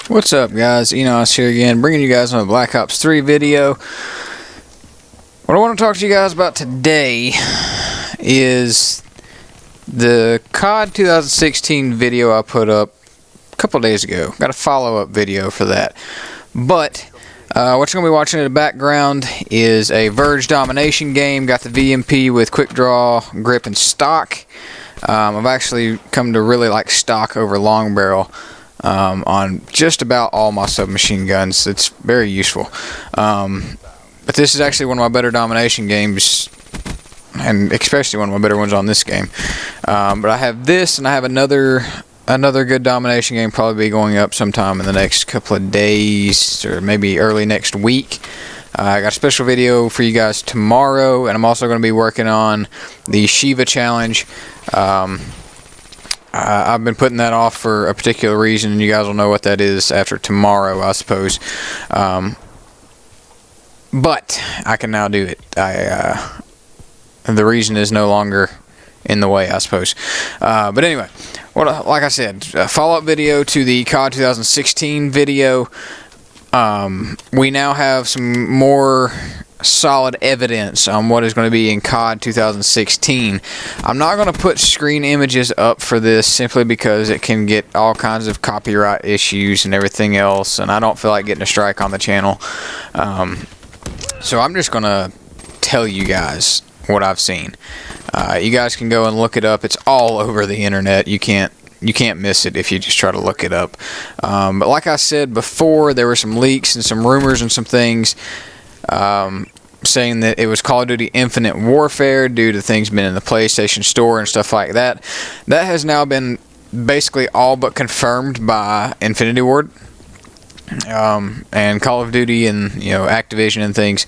What's up, guys? Enos here again, bringing you guys on a Black Ops 3 video. What I want to talk to you guys about today is the COD 2016 video I put up a couple days ago. Got a follow-up video for that. But what you're going to be watching in the background is a Verge domination game. Got the VMP with quick draw, grip, and stock. I've actually come to really like stock over long barrel on just about all my submachine guns. It's very useful. But this is actually one of my better domination games, and especially one of my better ones on this game. But I have this, and I have another good domination game probably be going up sometime in the next couple of days, or maybe early next week. I got a special video for you guys tomorrow, and I'm also going to be working on the Shiva challenge. I've been putting that off for a particular reason, and you guys will know what that is after tomorrow, I suppose. But I can now do it. The reason is no longer in the way, I suppose. But anyway, like I said, a follow-up video to the COD 2016 video. We now have some more solid evidence on what is going to be in COD 2016. I'm not going to put screen images up for this simply because it can get all kinds of copyright issues and everything else, and I don't feel like getting a strike on the channel. So I'm just going to tell you guys what I've seen. You guys can go and look it up. It's all over the internet. You can't miss it if you just try to look it up. But like I said before, there were some leaks and some rumors and some things saying that it was Call of Duty Infinite Warfare due to things being in the PlayStation Store and stuff like that. That has now been basically all but confirmed by Infinity Ward and Call of Duty and Activision and things.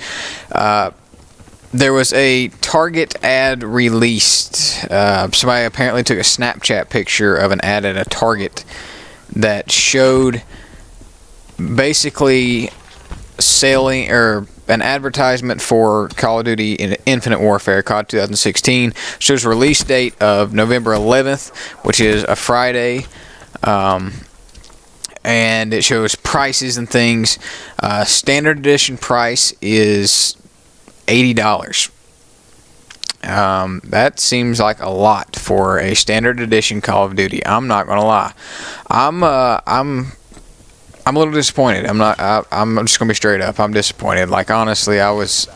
There was a Target ad released. Somebody apparently took a Snapchat picture of an ad at a Target that showed basically selling or an advertisement for Call of Duty Infinite Warfare, COD 2016. Shows release date of November 11th, which is a Friday. And it shows prices and things. Standard edition price is $80. That seems like a lot for a standard edition Call of Duty. I'm not gonna lie. I'm a little disappointed. I'm just gonna be straight up. I'm disappointed. Like, honestly, I was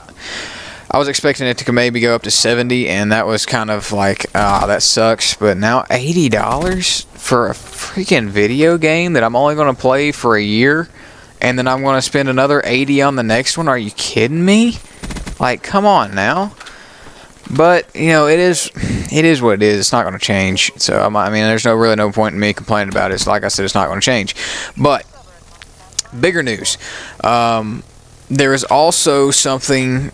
expecting it to maybe go up to 70, and that was kind of like, that sucks. But now $80 for a freaking video game that I'm only gonna play for a year, and then I'm gonna spend another 80 on the next one. Are you kidding me? Like, come on now. But it is what it is. It's not going to change. So I mean, there's really no point in me complaining about it. So, like I said, it's not going to change. But bigger news. There is also something.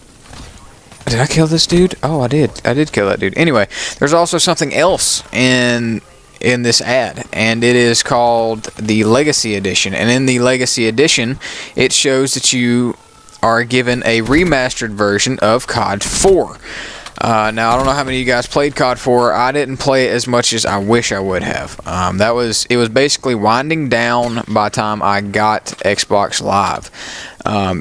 Did I kill this dude? Oh, I did. I did kill that dude. Anyway, there's also something else in this ad, and it is called the Legacy Edition. And in the Legacy Edition, it shows that you are given a remastered version of COD 4. Now, I don't know how many of you guys played COD 4. I didn't play it as much as I wish I would have. It was basically winding down by the time I got Xbox Live.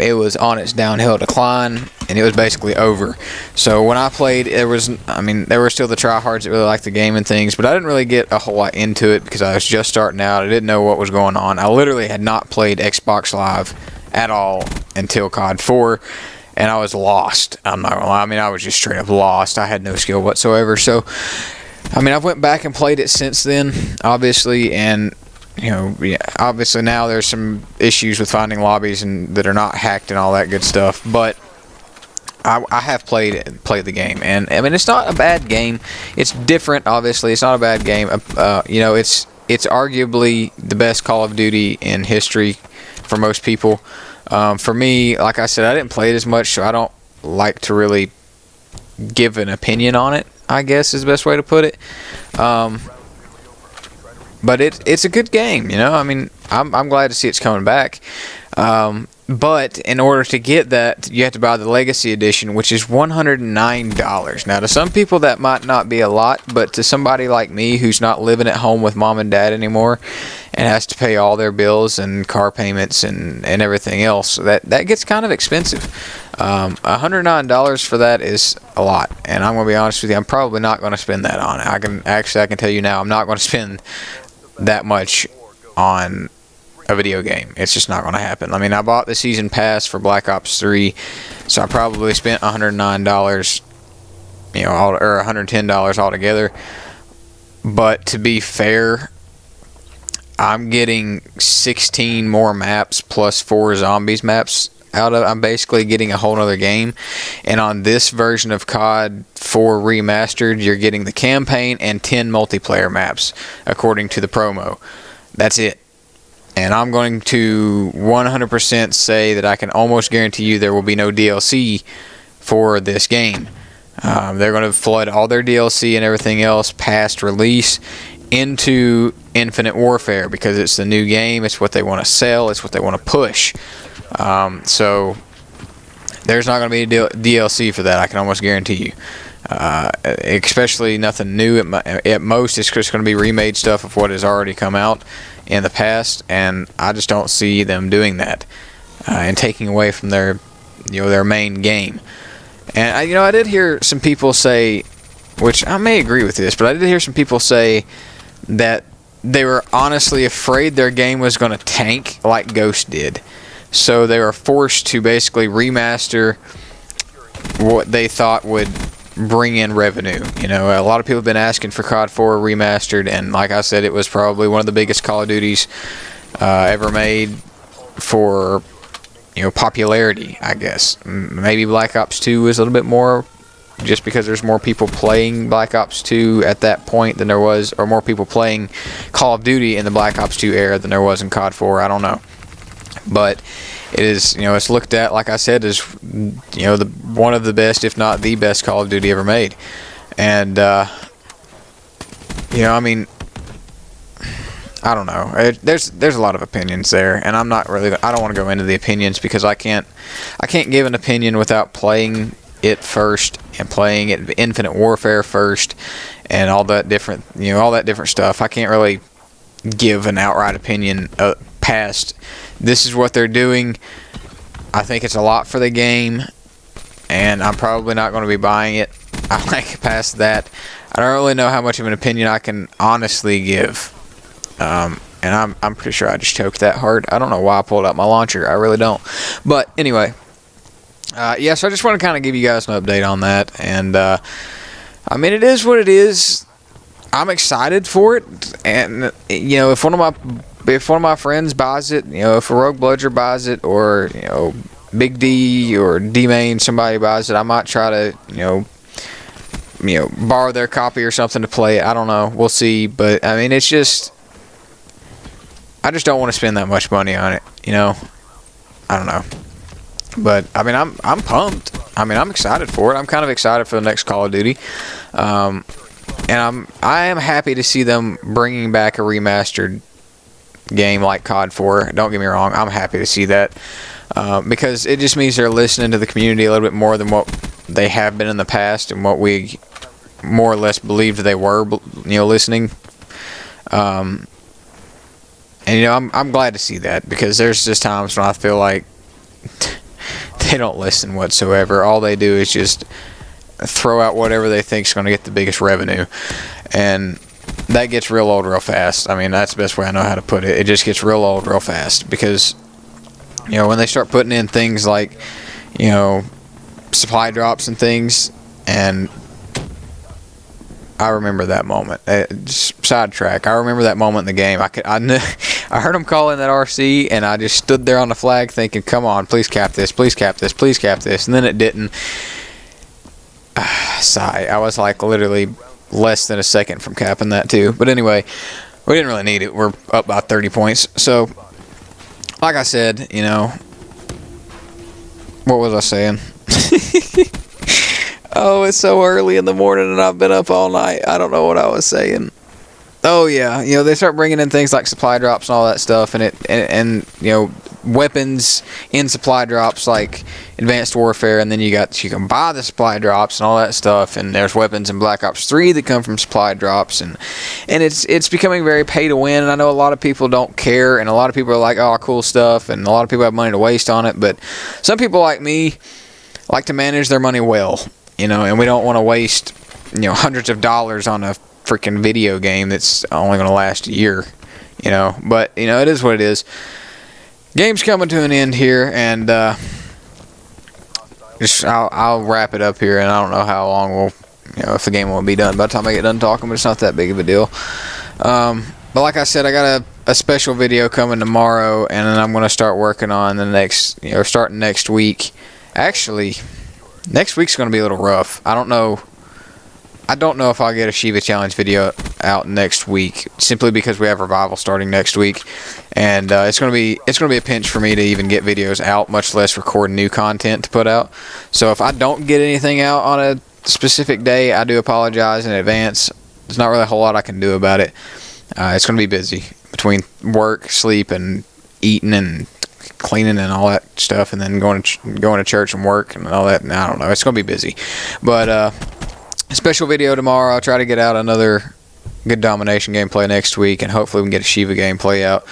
It was on its downhill decline, and it was basically over. So when I played, there were still the tryhards that really liked the game and things, but I didn't really get a whole lot into it because I was just starting out. I didn't know what was going on. I literally had not played Xbox Live at all until COD 4, and I was lost. I'm not gonna lie. I was just straight up lost. I had no skill whatsoever. So, I've went back and played it since then, obviously, and obviously now there's some issues with finding lobbies and that are not hacked and all that good stuff. But I have played the game, and it's not a bad game. It's different, obviously. It's not a bad game. It's arguably the best Call of Duty in history for most people. For me, like I said, I didn't play it as much, so I don't like to really give an opinion on it, I guess is the best way to put it. But it's a good game, I'm glad to see it's coming back. But in order to get that, you have to buy the Legacy Edition, which is $109. Now, to some people, that might not be a lot, but to somebody like me who's not living at home with mom and dad anymore, and has to pay all their bills and car payments and everything else. That gets kind of expensive. $109 for that is a lot, and I'm going to be honest with you, I'm probably not going to spend that on it. I can tell you now, I'm not going to spend that much on a video game. It's just not going to happen. I mean, I bought the season pass for Black Ops 3, so I probably spent $109, or $110 altogether. But to be fair, I'm getting 16 more maps plus 4 zombies maps out of. I'm basically getting a whole nother game. And on this version of COD 4 Remastered, you're getting the campaign and 10 multiplayer maps according to the promo. That's it. And I'm going to 100% say that I can almost guarantee you there will be no DLC for this game. They're going to flood all their DLC and everything else past release into Infinite Warfare because it's the new game. It's what they want to sell. It's what they want to push. So there's not going to be a DLC for that. I can almost guarantee you. Especially nothing new. At most, it's just going to be remade stuff of what has already come out in the past, and I just don't see them doing that and taking away from their main game. And I did hear some people say, which I may agree with this, but I did hear some people say that they were honestly afraid their game was going to tank like Ghost did. So they were forced to basically remaster what they thought would bring in revenue. A lot of people have been asking for COD 4 Remastered, and like I said, it was probably one of the biggest Call of Duties ever made for popularity, I guess. Maybe Black Ops 2 was a little bit more, just because there's more people playing Black Ops 2 at that point than there was, or more people playing Call of Duty in the Black Ops 2 era than there was in COD 4. I don't know. But it is, it's looked at, like I said, as, one of the best, if not the best Call of Duty ever made. And, I mean, I don't know. There's a lot of opinions there, and I don't want to go into the opinions because I can't give an opinion without playing it first and playing it Infinite Warfare first and all that different stuff. I can't really give an outright opinion past this is what they're doing. I think it's a lot for the game, and I'm probably not going to be buying it. I think past that, I don't really know how much of an opinion I can honestly give. And I'm pretty sure I just choked that hard. I don't know why I pulled out my launcher. I really don't. But anyway, so I just want to kind of give you guys an update on that. And I mean, it is what it is. I'm excited for it. And if one of my friends buys it, if a Rogue Bludger buys it, or Big D or D Main, somebody buys it, I might try to borrow their copy or something to play it. I don't know. We'll see. But I mean, it's just, I just don't want to spend that much money on it. I don't know. But I mean, I'm pumped. I mean, I'm excited for it. I'm kind of excited for the next Call of Duty. And I am happy to see them bringing back a remastered game like COD 4. Don't get me wrong, I'm happy to see that because it just means they're listening to the community a little bit more than what they have been in the past and what we more or less believed they were, listening. And I'm glad to see that, because there's just times when I feel like they don't listen whatsoever. All they do is just throw out whatever they think is going to get the biggest revenue, and that gets real old real fast. I mean, that's the best way I know how to put it. It just gets real old real fast, because when they start putting in things like supply drops and things, and I remember that moment. Sidetrack. I remember that moment in the game. I heard him calling that RC, and I just stood there on the flag thinking, "Come on, please cap this, please cap this, please cap this," and then it didn't. Sigh. I was like literally less than a second from capping that too. But anyway, we didn't really need it. We're up by 30 points. So, like I said, what was I saying? Oh, it's so early in the morning and I've been up all night. I don't know what I was saying. Oh yeah, they start bringing in things like supply drops and all that stuff, and weapons in supply drops like Advanced Warfare, and then you can buy the supply drops and all that stuff, and there's weapons in Black Ops 3 that come from supply drops, and it's becoming very pay to win, and I know a lot of people don't care, and a lot of people are like, oh, cool stuff, and a lot of people have money to waste on it, but some people like me like to manage their money well, and we don't want to waste, hundreds of dollars on a freaking video game that's only going to last a year, but it is what it is. Game's coming to an end here, and I'll wrap it up here, and I don't know how long if the game will be done by the time I get done talking, but it's not that big of a deal. But like I said, I got a special video coming tomorrow, and then I'm going to start working on the next, starting next week. Actually, next week's going to be a little rough. I don't know if I'll get a Shiva Challenge video out next week, simply because we have Revival starting next week, and it's gonna be a pinch for me to even get videos out, much less record new content to put out. So if I don't get anything out on a specific day, I do apologize in advance. There's not really a whole lot I can do about it. It's gonna be busy between work, sleep, and eating and cleaning and all that stuff, and then going to church and work and all that. And I don't know. It's gonna be busy, but. Special video tomorrow. I'll try to get out another good domination gameplay next week, and hopefully we can get a Shiva gameplay out.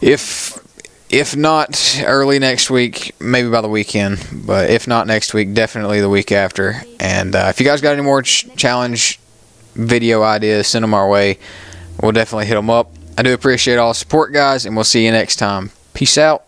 If not early next week, maybe by the weekend, but if not next week, definitely the week after. And if you guys got any more challenge video ideas, send them our way. We'll definitely hit them up. I do appreciate all the support, guys, and we'll see you next time. Peace out.